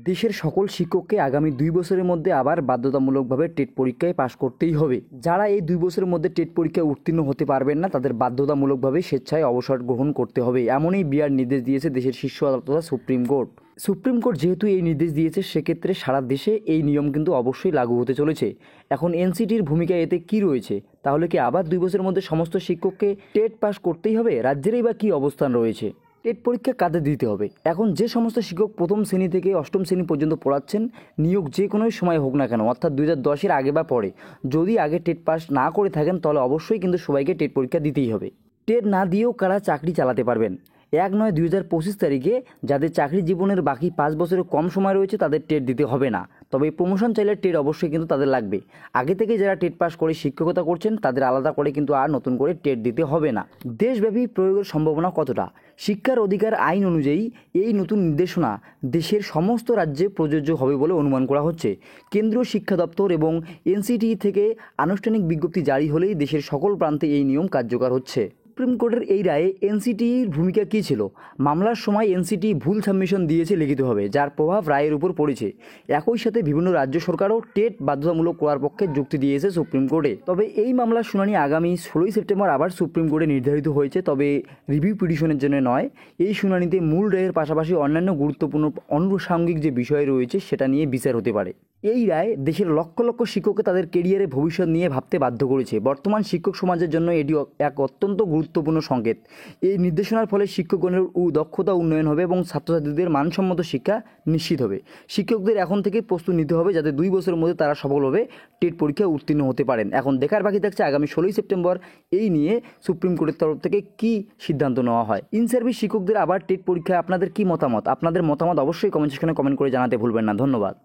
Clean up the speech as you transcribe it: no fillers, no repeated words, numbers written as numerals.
দেশের সকল শিক্ষককে আগামী 2 বছরের মধ্যে আবার বাধ্যতামূলকভাবে টেট পরীক্ষায় পাশ করতেই হবে। যারা এই 2 বছরের মধ্যে টেট পরীক্ষায় উত্তীর্ণ হতে পারবেন না তাদের বাধ্যতামূলকভাবে স্বেচ্ছায় অবসর গ্রহণ করতে হবে, এমনই বিরাট নির্দেশ দিয়েছে দেশের শীর্ষ আদালত তথা সুপ্রিম কোর্ট। সুপ্রিম কোর্ট যেহেতু এই নির্দেশ দিয়েছে সেক্ষেত্রে সারা দেশে এই নিয়ম কিন্তু অবশ্যই লাগু হতে চলেছে। এখন এনসিটির ভূমিকা এতে কি রয়েছে? তাহলে কি আবার 2 বছরের মধ্যে সমস্ত শিক্ষককে টেট পাস করতেই হবে? রাজ্যেরই বা কী অবস্থান রয়েছে? টেট পরীক্ষা কাদের দিতে হবে? এখন যে সমস্ত শিক্ষক প্রথম শ্রেণী থেকে অষ্টম শ্রেণী পর্যন্ত পড়াচ্ছেন, নিয়োগ যে কোনো সময় হোক না কেন, অর্থাৎ 2010-এর আগে বা পরে, যদি আগে টেট পাস না করে থাকেন তাহলে অবশ্যই কিন্তু সবাইকে টেট পরীক্ষা দিতেই হবে। টেট না দিয়েও কারা চাকরি চালাতে পারবেন? 1/9/2025 তারিখে যাদের চাকরি জীবনের বাকি 5 বছরের কম সময় রয়েছে তাদের টেট দিতে হবে না, তবে প্রমোশন চাইলে টেট অবশ্যই কিন্তু তাদের লাগবে। আগে থেকে যারা টেট পাস করে শিক্ষকতা করছেন তাদের আলাদা করে কিন্তু আর নতুন করে টেট দিতে হবে না। দেশব্যাপী প্রয়োগের সম্ভাবনা কতটা? শিক্ষার অধিকার আইন অনুযায়ী এই নতুন নির্দেশনা দেশের সমস্ত রাজ্যে প্রযোজ্য হবে বলে অনুমান করা হচ্ছে। কেন্দ্রীয় শিক্ষা দপ্তর এবং এনসিটি থেকে আনুষ্ঠানিক বিজ্ঞপ্তি জারি হলেই দেশের সকল প্রান্তে এই নিয়ম কার্যকর হচ্ছে। সুপ্রিম কোর্টের এই রায়ে এনসিটির ভূমিকা কী ছিল? মামলার সময় এনসিটি ভুল সাবমিশন দিয়েছে লিখিতভাবে, যার প্রভাব রায়ের উপর পড়েছে। একই সাথে বিভিন্ন রাজ্য সরকারও টেট বাধ্যতামূলক করার পক্ষে যুক্তি দিয়েছে সুপ্রিম কোর্টে। তবে এই মামলার শুনানি আগামী 16ই সেপ্টেম্বর আবার সুপ্রিম কোর্টে নির্ধারিত হয়েছে, তবে রিভিউ পিটিশনের জন্য নয়। এই শুনানিতে মূল রায়ের পাশাপাশি অন্যান্য গুরুত্বপূর্ণ অনুষাঙ্গিক যে বিষয় রয়েছে সেটা নিয়ে বিচার হতে পারে। এই রায় দেশের লক্ষ লক্ষ শিক্ষককে তাদের কেরিয়ারে ভবিষ্যৎ নিয়ে ভাবতে বাধ্য করেছে। বর্তমান শিক্ষক সমাজের জন্য এটি এক অত্যন্ত গুরুত্বপূর্ণ সংকেত। এই নির্দেশনার ফলে শিক্ষকগণের দক্ষতা উন্নয়ন হবে এবং ছাত্রছাত্রীদের মানসম্মত শিক্ষা নিশ্চিত হবে। শিক্ষকদের এখন থেকে প্রস্তুত নিতে হবে যাতে 2 বছরের মধ্যে তারা সফলভাবে টেট পরীক্ষায় উত্তীর্ণ হতে পারেন। এখন দেখার বাকি থাকছে আগামী 16ই সেপ্টেম্বর এই নিয়ে সুপ্রিম কোর্টের তরফ থেকে কী সিদ্ধান্ত নেওয়া হয়। ইন সার্ভিস শিক্ষকদের আবার টেট পরীক্ষায় আপনাদের কী মতামত? আপনাদের মতামত অবশ্যই কমেন্ট সেকশনে কমেন্ট করে জানাতে ভুলবেন না। ধন্যবাদ।